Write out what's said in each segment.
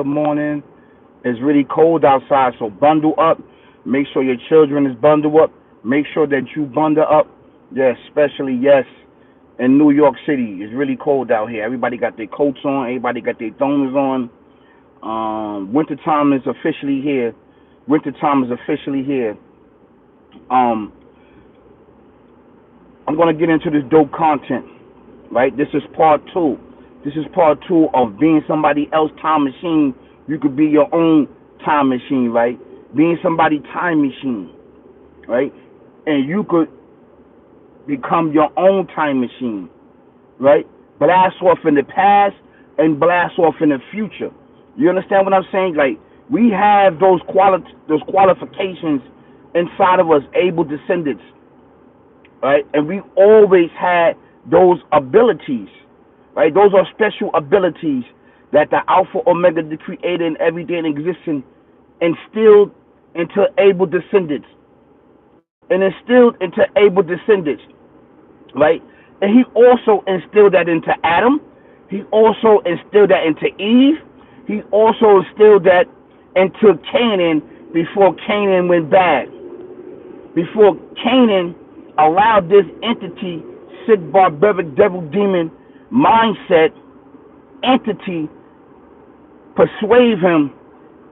morning. It's really cold outside, so bundle up. Make sure your children is bundled up. Make sure that you bundle up. Yes, especially yes in New York City. It's really cold out here. Everybody got their coats on. Everybody got their thermals on. Winter time is officially here. Winter time is officially here. Um, I'm gonna get into this dope content. Right. This is part two. This is part two of being somebody else time machine. You could be your own time machine, right? Being somebody time machine, right? And you could become your own time machine, right? Blast off in the past and blast off in the future. You understand what I'm saying? Like we have those qualifications inside of us, able descendants, right? And we always had those abilities, right? Those are special abilities that the Alpha Omega, the Creator and everyday in existence, instilled into able descendants, and instilled into able descendants, right? And he also instilled that into Adam. He also instilled that into Eve. He also instilled that into Canaan before Canaan went bad. Before Canaan allowed this entity, sick, barbaric, devil, demon mindset entity, persuade him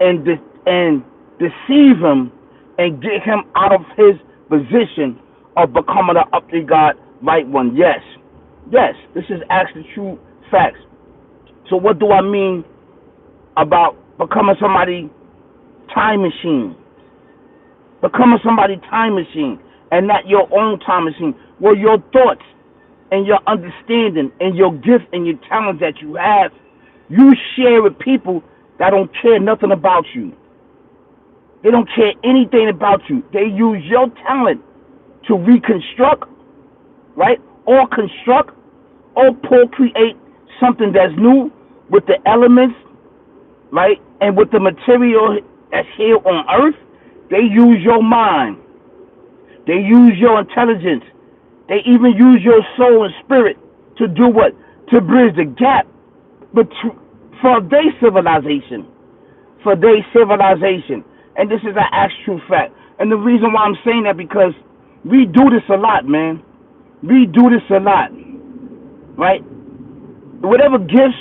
and and deceive him and get him out of his position of becoming an up to God right one. Yes, yes, this is actually true facts. So what do I mean about becoming somebody time machine? Becoming somebody time machine and not your own time machine. Well, your thoughts and your understanding and your gift and your talents that you have, you share with people that don't care nothing about you. They don't care anything about you. They use your talent to reconstruct, right? Or construct or create something that's new with the elements, right? And with the material that's here on earth. They use your mind. They use your intelligence. They even use your soul and spirit to do what? To bridge the gap for their civilization. For their civilization. And this is an actual fact. And the reason why I'm saying that because we do this a lot, man. We do this a lot. Right? Whatever gifts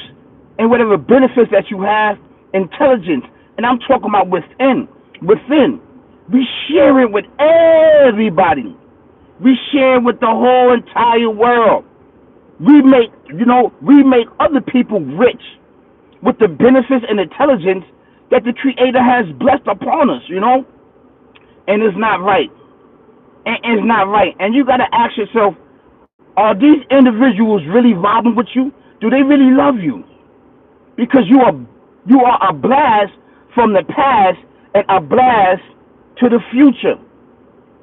and whatever benefits that you have, intelligence, and I'm talking about within, we share it with everybody. We share it with the whole entire world. We make other people rich with the benefits and intelligence that the Creator has blessed upon us, and it's not right. And it's not right. And you got to ask yourself, are these individuals really vibing with you? Do they really love you? Because you are a blast from the past and a blast to the future.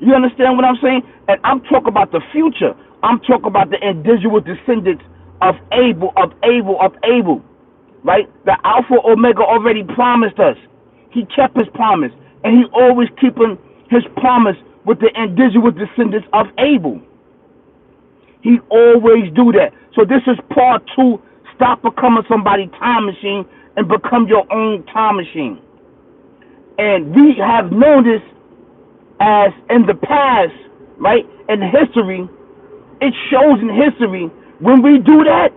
You understand what I'm saying? And I'm talking about the future. I'm talking about the individual descendants of Abel, right? The Alpha Omega already promised us. He kept his promise, and he always keeping his promise with the individual descendants of Abel. He always do that. So this is part two. Stop becoming somebody time machine and become your own time machine. And we have known this as in the past, right? In history, it shows in history when we do that,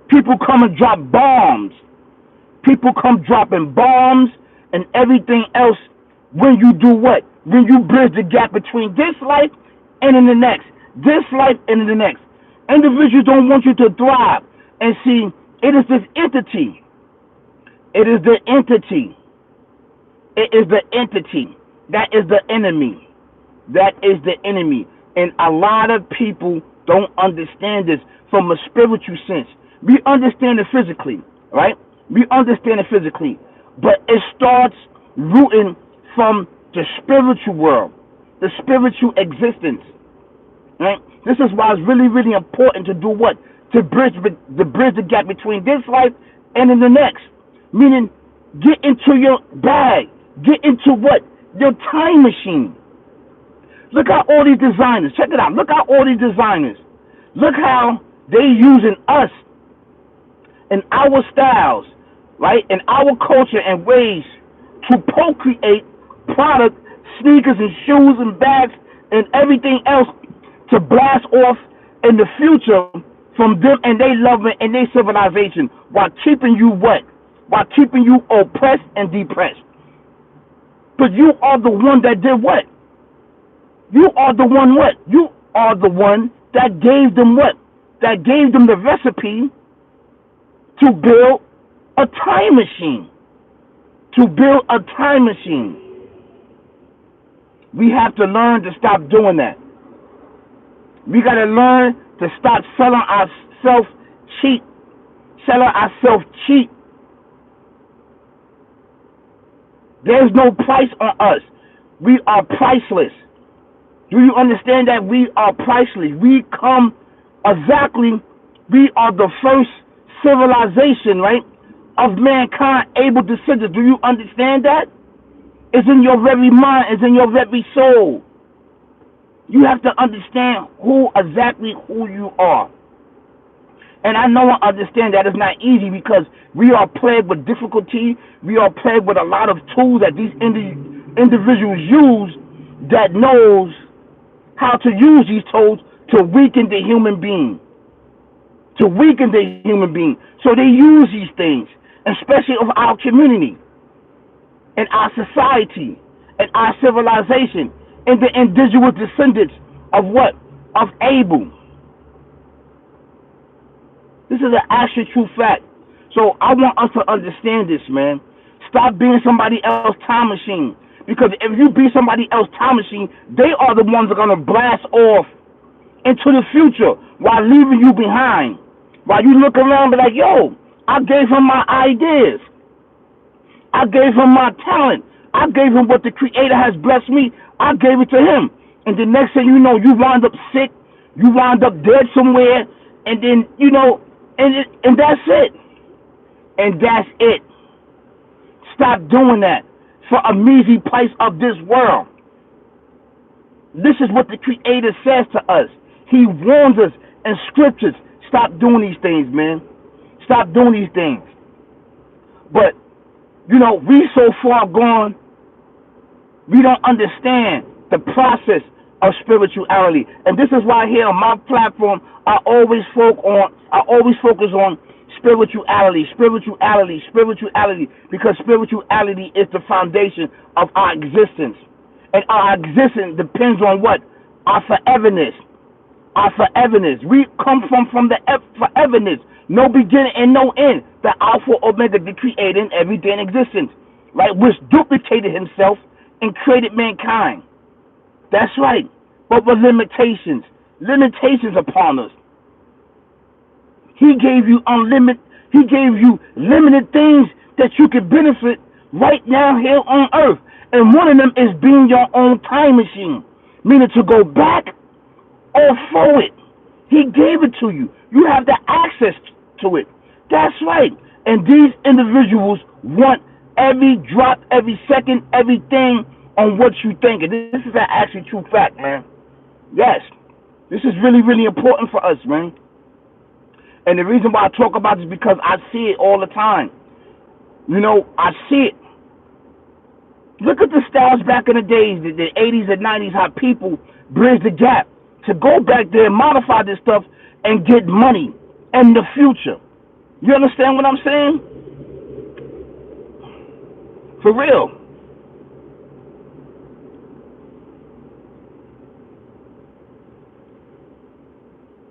people come and drop bombs. People come dropping bombs and everything else when you do what? When you bridge the gap between this life and in the next. This life and in the next. Individuals don't want you to thrive. And see, it is this entity. It is the entity. It is the entity. That is the enemy. That is the enemy. And a lot of people don't understand this from a spiritual sense. We understand it physically, right? We understand it physically. But it starts rooting from the spiritual world, the spiritual existence. Right? This is why it's really, really important to do what? To bridge the gap between this life and in the next. Meaning, get into your bag. Get into what? Your time machine. Look how all these designers, check it out. Look how all these designers, look how they using us and our styles right? In our culture and ways to procreate product, sneakers and shoes and bags and everything else to blast off in the future from them and they love it and their civilization while keeping you what? While keeping you oppressed and depressed. But you are the one that did what? You are the one what? You are the one that gave them what? That gave them the recipe to build a time machine. To build a time machine. We have to learn to stop doing that. We got to learn to stop selling ourselves cheap. Selling ourselves cheap. There's no price on us. We are priceless. Do you understand that we are priceless? We come exactly, we are the first civilization, right, of mankind able to sense it. Do you understand that? It's in your very mind, it's in your very soul. You have to understand exactly who you are. And I know and understand that it's not easy because we are plagued with difficulty. We are plagued with a lot of tools that these individuals use that knows how to use these tools to weaken the human being. To weaken the human being. So they use these things, especially of our community, and our society, and our civilization, and the indigenous descendants of what? Of Abel. This is an actual true fact. So I want us to understand this, man. Stop being somebody else's time machine. Because if you be somebody else's time machine, they are the ones that are going to blast off into the future while leaving you behind. While you look around and be like, yo, I gave him my ideas. I gave him my talent. I gave him what the Creator has blessed me. I gave it to him. And the next thing you know, you wind up sick. You wind up dead somewhere. And then, you know, and that's it. And that's it. Stop doing that for a measly price of this world. This is what the Creator says to us. He warns us in scriptures. Stop doing these things, man. Stop doing these things. But, you know, we so far gone, we don't understand the process of spirituality. And this is why here on my platform, I always focus on spirituality, because spirituality is the foundation of our existence. And our existence depends on what? Our foreverness. Our foreverness. We come from the foreverness. No beginning and no end. The Alpha Omega, the Creator in everyday in existence. Right? Which duplicated himself and created mankind. That's right. But with limitations. Limitations upon us. He gave you limited things that you could benefit right now here on earth. And one of them is being your own time machine. Meaning to go back or forward. He gave it to you. You have the access to it. That's right. And these individuals want every drop, every second, everything on what you think. And this is an actually true fact, man. Yes. This is really, really important for us, man. And the reason why I talk about this is because I see it all the time. You know, I see it. Look at the styles back in the days, the 80s and 90s, how people bridge the gap to go back there and modify this stuff and get money in the future. You understand what I'm saying? For real.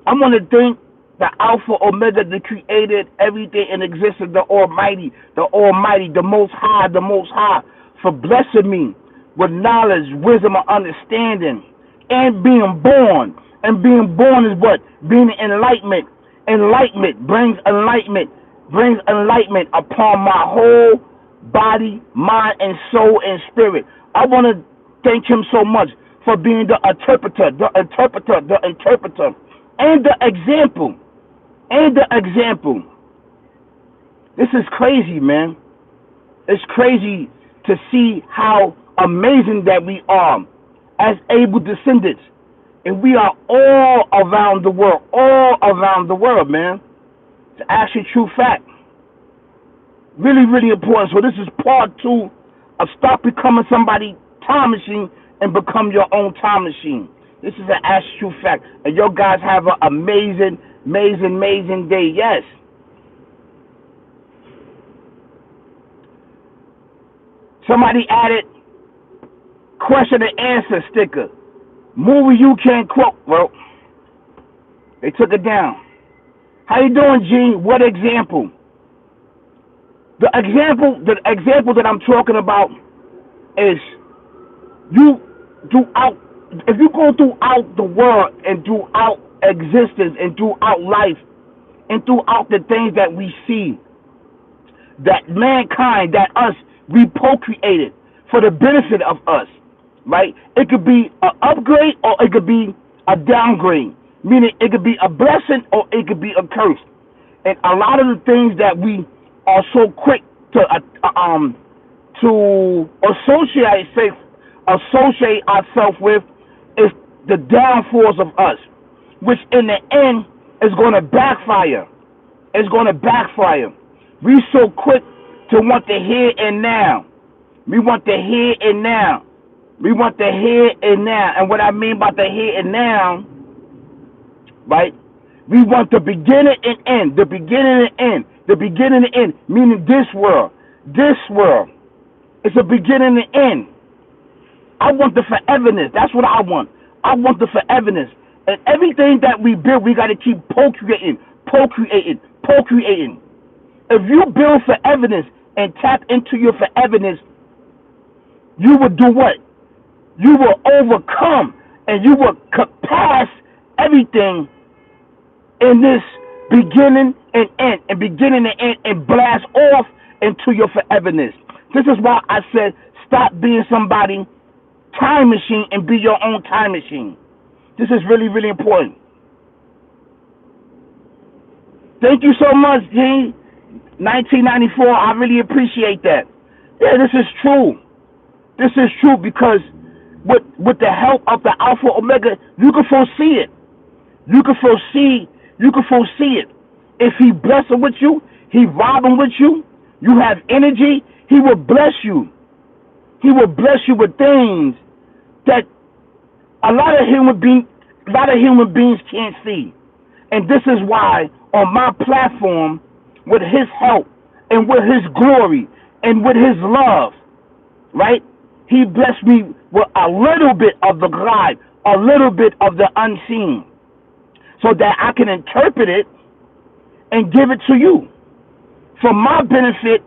I want to thank the Alpha Omega, the Creator, everything in existence, the Almighty, the Most High, for blessing me with knowledge, wisdom, and understanding, and being born. And being born is what? Being enlightenment. Enlightenment brings enlightenment upon my whole body, mind, and soul and spirit. I want to thank him so much for being the interpreter, and the example. This is crazy, man. It's crazy to see how amazing that we are as able descendants. And we are all around the world, man. It's actually a true fact. Really, really important. So this is part 2 of stop becoming somebody time machine and become your own time machine. This is an actual fact. And you guys have an amazing, amazing, amazing day. Yes. Somebody added question and answer sticker. Movie you can't quote. Well, they took it down. How you doing, Gene? What example? The example that I'm talking about is you throughout. If you go throughout the world and throughout existence and throughout life and throughout the things that we see, that mankind, that us, we procreated for the benefit of us, right? It could be an upgrade or it could be a downgrade, meaning it could be a blessing or it could be a curse. And a lot of the things that we are so quick to associate ourselves with is the downfalls of us, which in the end is going to backfire. It's going to backfire. We so quick to want the here and now. We want the here and now. We want the here and now. And what I mean by the here and now, right? We want the beginning and end. The beginning and end. The beginning and end. Meaning this world. This world. It's a beginning and end. I want the foreverness. That's what I want. I want the foreverness. And everything that we build, we got to keep procreating, procreating, procreating. If you build foreverness and tap into your foreverness, you will do what? You will overcome and you will pass everything in this beginning and end, and beginning and end, and blast off into your foreverness. This is why I said stop being somebody time machine and be your own time machine. This is really, really important. Thank you so much, G. 1994. I really appreciate that. Yeah, this is true. This is true because with the help of the Alpha Omega, you can foresee it. You can foresee it. If he blessing with you, he vibing with you, you have energy, he will bless you. He will bless you with things that a lot of human beings can't see. And this is why on my platform, with his help and with his glory and with his love, right? He blessed me with a little bit of the God, a little bit of the unseen, so that I can interpret it and give it to you for my benefit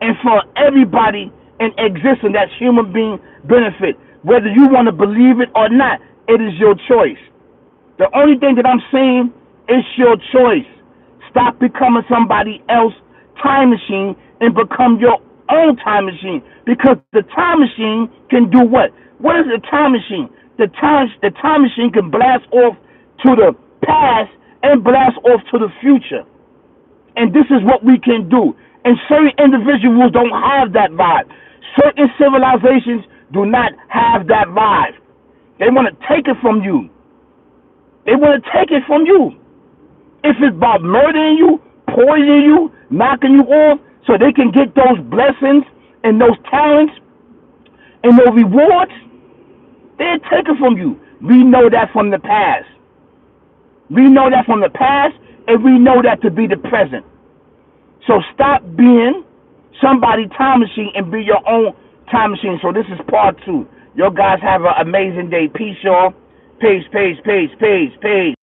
and for everybody in existence that's human being benefit. Whether you want to believe it or not, it is your choice. The only thing that I'm saying is your choice. Stop becoming somebody else's time machine and become your own time machine. Because the time machine can do what? What is a time machine? The time machine can blast off to the past and blast off to the future. And this is what we can do. And certain individuals don't have that vibe. Certain civilizations do not have that vibe. They want to take it from you. They want to take it from you. If it's about murdering you, poisoning you, knocking you off, so they can get those blessings and those talents and those rewards, they'll take it from you. We know that from the past. We know that from the past, and we know that to be the present. So stop being somebody's time machine and be your own time machine. So this is part 2. You guys have an amazing day. Peace, y'all. Peace, peace, peace, peace, peace.